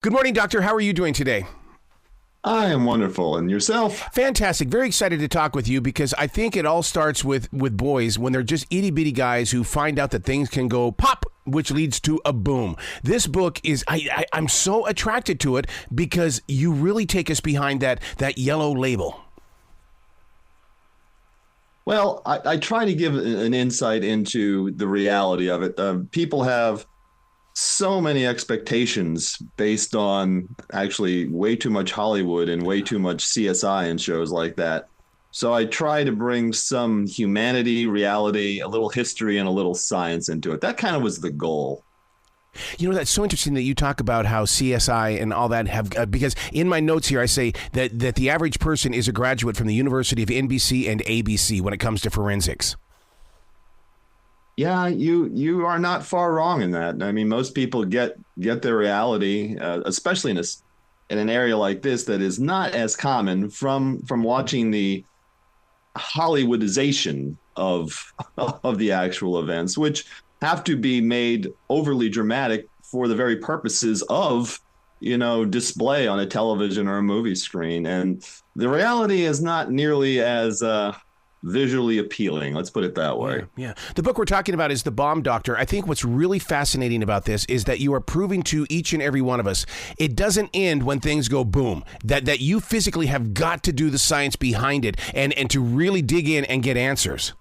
Good morning, Doctor. How are you doing today? I am wonderful. And yourself? Fantastic. Very excited to talk with you because I think it all starts with boys when they're just itty-bitty guys who find out that things can go pop, which leads to a boom. This book is, I'm so attracted to it because you really take us behind that yellow label. Well, I try to give an insight into the reality of it. People have so many expectations based on actually way too much Hollywood and way too much CSI and shows like that. So I try to bring some humanity, reality, a little history, and a little science into it. That kind of was the goal. You know, that's so interesting that you talk about how CSI and all that have, because in my notes here, I say that the average person is a graduate from the University of NBC and ABC when it comes to forensics. Yeah, you are not far wrong in that. I mean, most people get their reality, especially in an area like this that is not as common from watching the Hollywoodization of the actual events, which have to be made overly dramatic for the very purposes of, display on a television or a movie screen. And the reality is not nearly as visually appealing. Let's put it that way. Yeah. The book we're talking about is The Bomb Doctor. I think what's really fascinating about this is that you are proving to each and every one of us, it doesn't end when things go boom, that you physically have got to do the science behind it and to really dig in and get answers.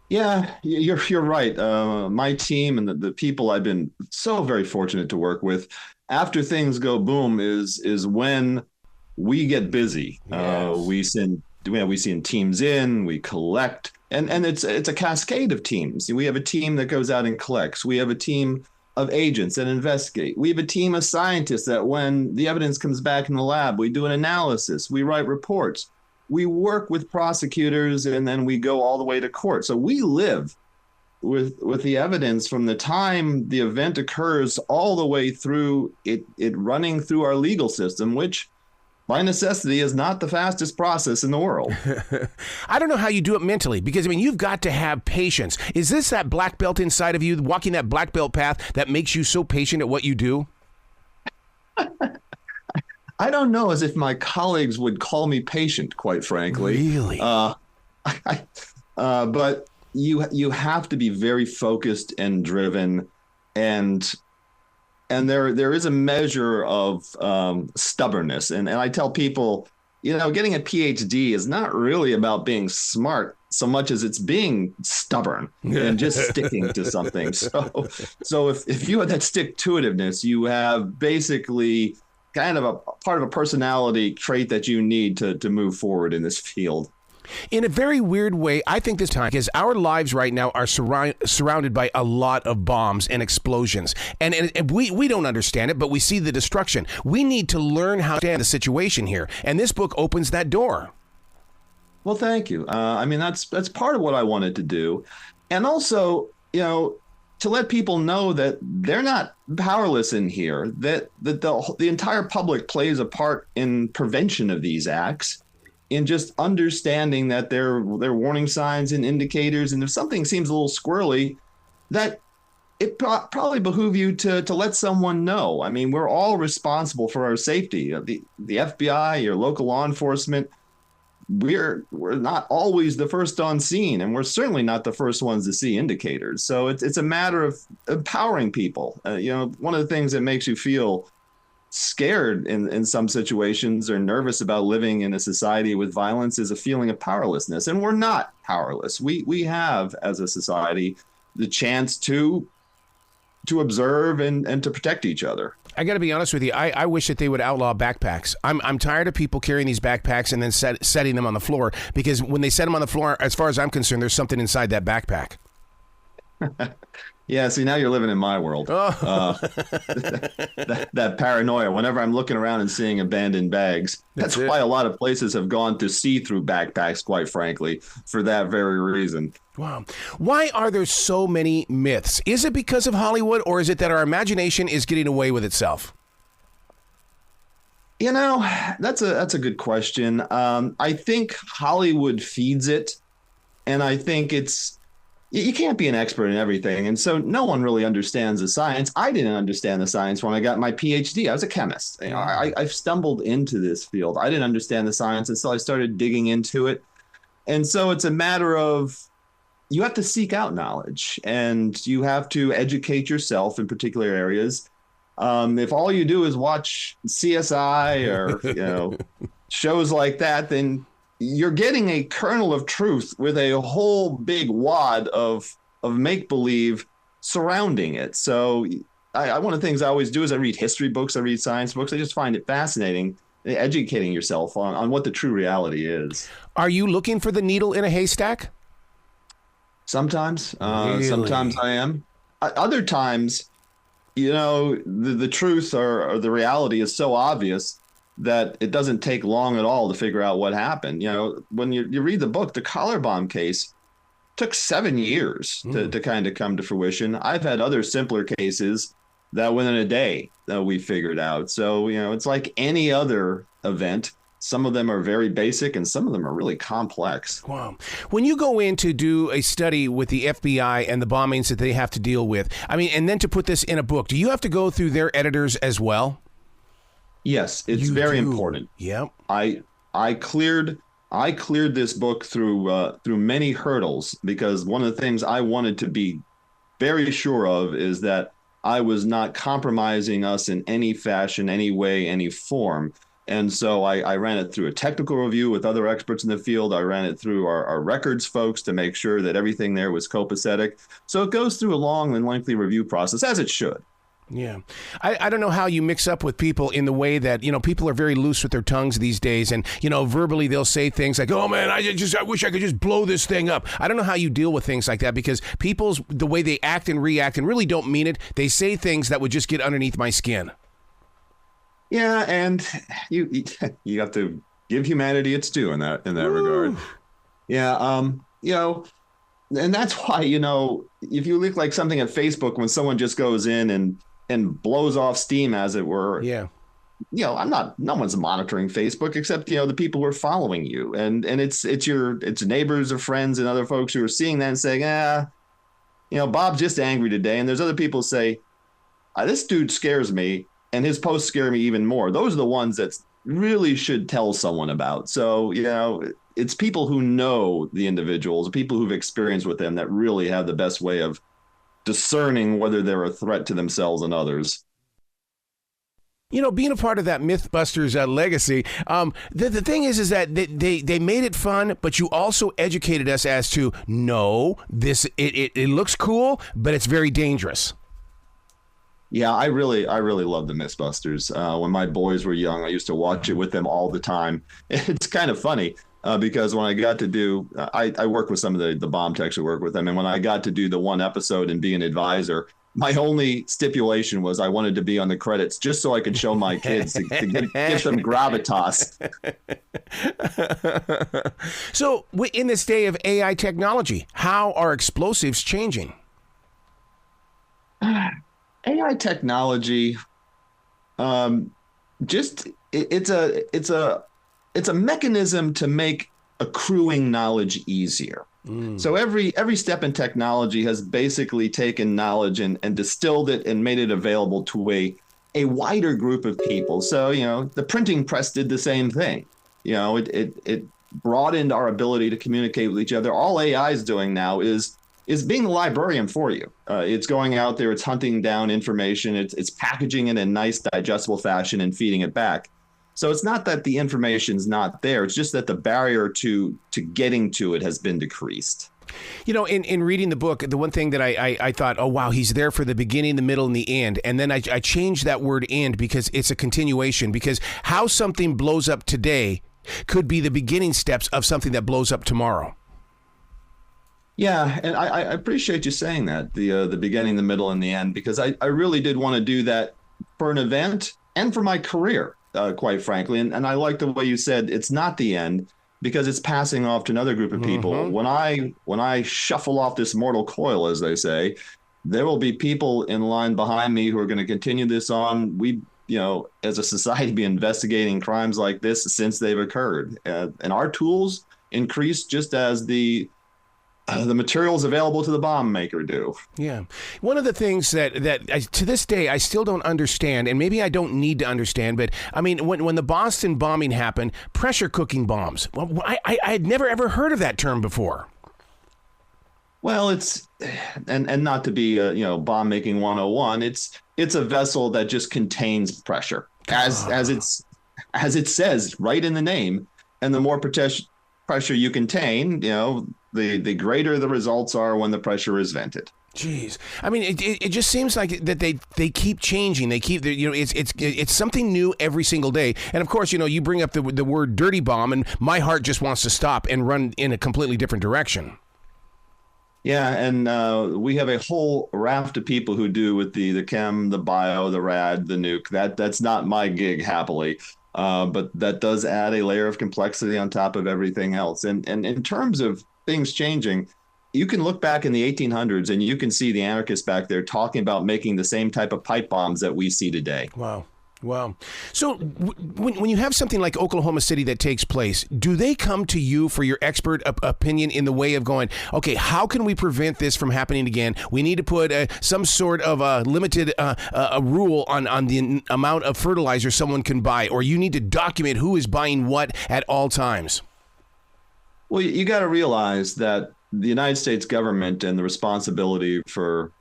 Yeah, you're right. My team and the people I've been so very fortunate to work with, after things go boom is when we get busy. Yes. We send teams in, we collect, and it's a cascade of teams. We have a team that goes out and collects. We have a team of agents that investigate. We have a team of scientists that when the evidence comes back in the lab, we do an analysis, we write reports. We work with prosecutors, and then we go all the way to court. So we live with the evidence from the time the event occurs all the way through it running through our legal system, which by necessity is not the fastest process in the world. I don't know how you do it mentally because, you've got to have patience. Is this that black belt inside of you, walking that black belt path that makes you so patient at what you do? I don't know as if my colleagues would call me patient, quite frankly. Really? But you have to be very focused and driven, and there is a measure of stubbornness. And I tell people, getting a PhD is not really about being smart so much as it's being stubborn and just sticking to something. So if you have that stick-to-itiveness, you have basically kind of a part of a personality trait that you need to move forward in this field. In a very weird way, I think this time, because our lives right now are surrounded by a lot of bombs and explosions. And we don't understand it, but we see the destruction. We need to learn how to understand the situation here. And this book opens that door. Well, thank you. That's part of what I wanted to do. And also, to let people know that they're not powerless in here, that the entire public plays a part in prevention of these acts, in just understanding that they're warning signs and indicators. And if something seems a little squirrely, that it probably behoove you to let someone know. We're all responsible for our safety. The FBI, your local law enforcement, we're not always the first on scene, and we're certainly not the first ones to see indicators. So it's a matter of empowering people. One of the things that makes you feel scared in some situations or nervous about living in a society with violence is a feeling of powerlessness. And we're not powerless. We have, as a society, the chance to observe and to protect each other. I got to be honest with you. I wish that they would outlaw backpacks. I'm tired of people carrying these backpacks and then setting them on the floor, because when they set them on the floor, as far as I'm concerned, there's something inside that backpack. Yeah, see, now you're living in my world. Oh. That paranoia, whenever I'm looking around and seeing abandoned bags. That's why a lot of places have gone to see-through backpacks, quite frankly, for that very reason. Wow. Why are there so many myths? Is it because of Hollywood, or is it that our imagination is getting away with itself? That's a good question. I think Hollywood feeds it, and I think it's you can't be an expert in everything. And so no one really understands the science. I didn't understand the science when I got my PhD. I was a chemist. I stumbled into this field. I didn't understand the science until I started digging into it. And so it's a matter of, you have to seek out knowledge and you have to educate yourself in particular areas. If all you do is watch CSI or, shows like that, then you're getting a kernel of truth with a whole big wad of make-believe surrounding it. So one of the things I always do is I read history books, I read science books. I just find it fascinating, educating yourself on what the true reality is. Are you looking for the needle in a haystack? Sometimes. Really? Sometimes I am. Other times, the truth or the reality is so obvious that it doesn't take long at all to figure out what happened. When you read the book, the collar bomb case took 7 years to kind of come to fruition. I've had other simpler cases that within a day that we figured out. So, it's like any other event. Some of them are very basic and some of them are really complex. Wow. When you go in to do a study with the FBI and the bombings that they have to deal with, and then to put this in a book, do you have to go through their editors as well? Yes, it's very important. Yep. I cleared this book through many hurdles, because one of the things I wanted to be very sure of is that I was not compromising us in any fashion, any way, any form. And so I ran it through a technical review with other experts in the field. I ran it through our records folks to make sure that everything there was copacetic. So it goes through a long and lengthy review process, as it should. Yeah. I don't know how you mix up with people in the way that, people are very loose with their tongues these days. And, verbally they'll say things like, oh, man, I wish I could just blow this thing up. I don't know how you deal with things like that, because the way they act and react and really don't mean it. They say things that would just get underneath my skin. Yeah. And you have to give humanity its due in that regard. Yeah. And that's why, if you look like something at Facebook, when someone just goes in and blows off steam, as it were. Yeah. No one's monitoring Facebook except, the people who are following you. And it's neighbors or friends and other folks who are seeing that and saying, Bob's just angry today. And there's other people who say, this dude scares me and his posts scare me even more. Those are the ones that really should tell someone about. So, it's people who know the individuals, people who've experienced with them, that really have the best way of discerning whether they're a threat to themselves and others. Being a part of that Mythbusters legacy, the thing is that they made it fun, but you also educated us as to, no, it looks cool, but it's very dangerous. Yeah, I really love the Mythbusters. When my boys were young, I used to watch it with them all the time. It's kind of funny. Because when I got to do, I work with some of the bomb techs who work with them. And when I got to do the one episode and be an advisor, my only stipulation was I wanted to be on the credits just so I could show my kids to give some gravitas. So in this day of AI technology, how are explosives changing? AI technology, it's a mechanism to make accruing knowledge easier. So every step in technology has basically taken knowledge and distilled it and made it available to a wider group of people. So, the printing press did the same thing. It broadened our ability to communicate with each other. All AI is doing now is being the librarian for you. It's going out there, it's hunting down information, it's packaging it in nice, digestible fashion and feeding it back. So it's not that the information's not there. It's just that the barrier to getting to it has been decreased. In reading the book, the one thing that I thought, oh, wow, he's there for the beginning, the middle, and the end. And then I changed that word end because it's a continuation. Because how something blows up today could be the beginning steps of something that blows up tomorrow. Yeah, and I appreciate you saying that, the beginning, the middle, and the end, because I really did want to do that for an event and for my career. Quite frankly. And I like the way you said it's not the end, because it's passing off to another group of people. Mm-hmm. When I shuffle off this mortal coil, as they say, there will be people in line behind me who are going to continue this on. We, as a society, be investigating crimes like this since they've occurred. And our tools increase just as the the materials available to the bomb maker do. Yeah. One of the things that to this day I still don't understand, and maybe I don't need to understand, but I mean, when the Boston bombing happened, pressure cooking bombs. Well, I had never ever heard of that term before. Well, it's and not to be bomb making 101. It's a vessel that just contains pressure, as it says right in the name, and the more pressure you contain, the greater the results are when the pressure is vented. Jeez, I mean, it just seems like that they keep changing. They keep, it's something new every single day. And of course, you bring up the word dirty bomb, and my heart just wants to stop and run in a completely different direction. Yeah, and we have a whole raft of people who do with the chem, the bio, the rad, the nuke. That's not my gig, happily. But that does add a layer of complexity on top of everything else. And in terms of things changing, you can look back in the 1800s and you can see the anarchists back there talking about making the same type of pipe bombs that we see today. Wow. So when you have something like Oklahoma City that takes place, do they come to you for your expert opinion in the way of going, okay, how can we prevent this from happening again? We need to put some sort of a limited a rule on the amount of fertilizer someone can buy, or you need to document who is buying what at all times. Well, you got to realize that the United States government and the responsibility for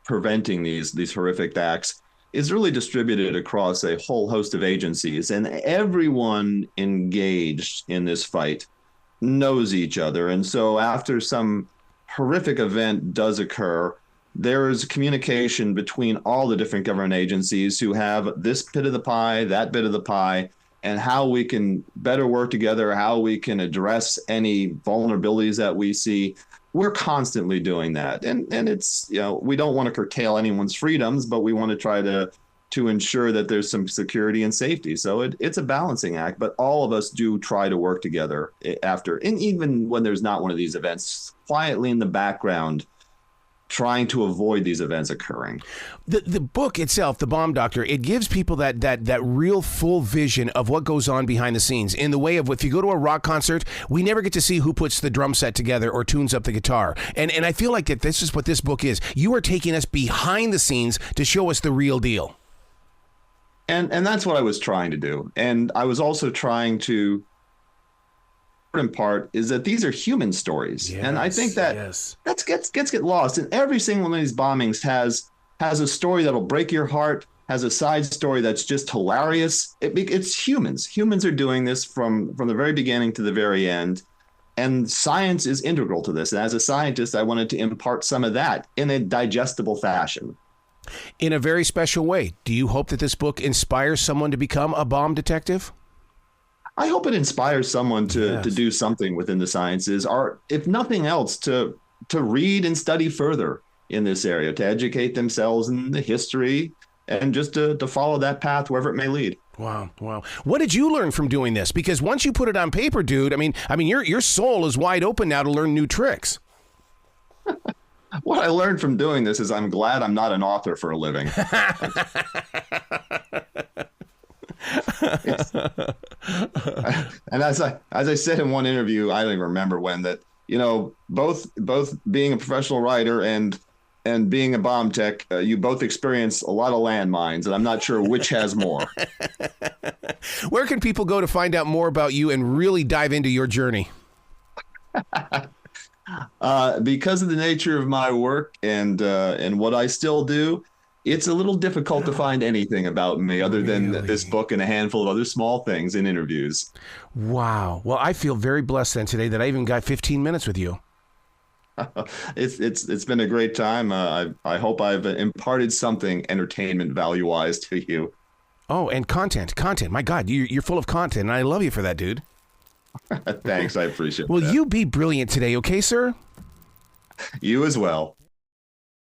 preventing these horrific acts is really distributed across a whole host of agencies, and everyone engaged in this fight knows each other. And so after some horrific event does occur, there is communication between all the different government agencies who have this bit of the pie, that bit of the pie, and how we can better work together, how we can address any vulnerabilities that we see. We're constantly doing that. And it's, we don't want to curtail anyone's freedoms, but we want to try to ensure that there's some security and safety. So it's a balancing act, but all of us do try to work together after. And even when there's not one of these events, quietly in the background, trying to avoid these events occurring. The book itself, The Bomb Doctor, it gives people that real full vision of what goes on behind the scenes, in the way of, if you go to a rock concert, we never get to see who puts the drum set together or tunes up the guitar. And I feel like that this is what this book is. You are taking us behind the scenes to show us the real deal. And that's what I was trying to do. And I was also trying to, in part, is that these are human stories. Yes, and I think that gets lost. And every single one of these bombings has a story that'll break your heart, has a side story that's just hilarious. It's humans. Humans are doing this from the very beginning to the very end. And science is integral to this. And as a scientist, I wanted to impart some of that in a digestible fashion. In a very special way. Do you hope that this book inspires someone to become a bomb detective? I hope it inspires someone to do something within the sciences, or if nothing else, to read and study further in this area, to educate themselves in the history, and just to follow that path wherever it may lead. Wow. What did you learn from doing this? Because once you put it on paper, dude, I mean, your soul is wide open now to learn new tricks. What I learned from doing this is I'm glad I'm not an author for a living. And as I said in one interview, I don't even remember when, that both being a professional writer and being a bomb tech, you both experience a lot of landmines, and I'm not sure which has more. Where can people go to find out more about you and really dive into your journey? Because of the nature of my work and what I still do, it's a little difficult to find anything about me other than this book and a handful of other small things in interviews. Wow. Well, I feel very blessed then today that I even got 15 minutes with you. It's been a great time. I hope I've imparted something entertainment value-wise to you. Oh, and content. My God, you're full of content, and I love you for that, dude. Thanks. I appreciate it. Well, you be brilliant today, okay, sir? You as well.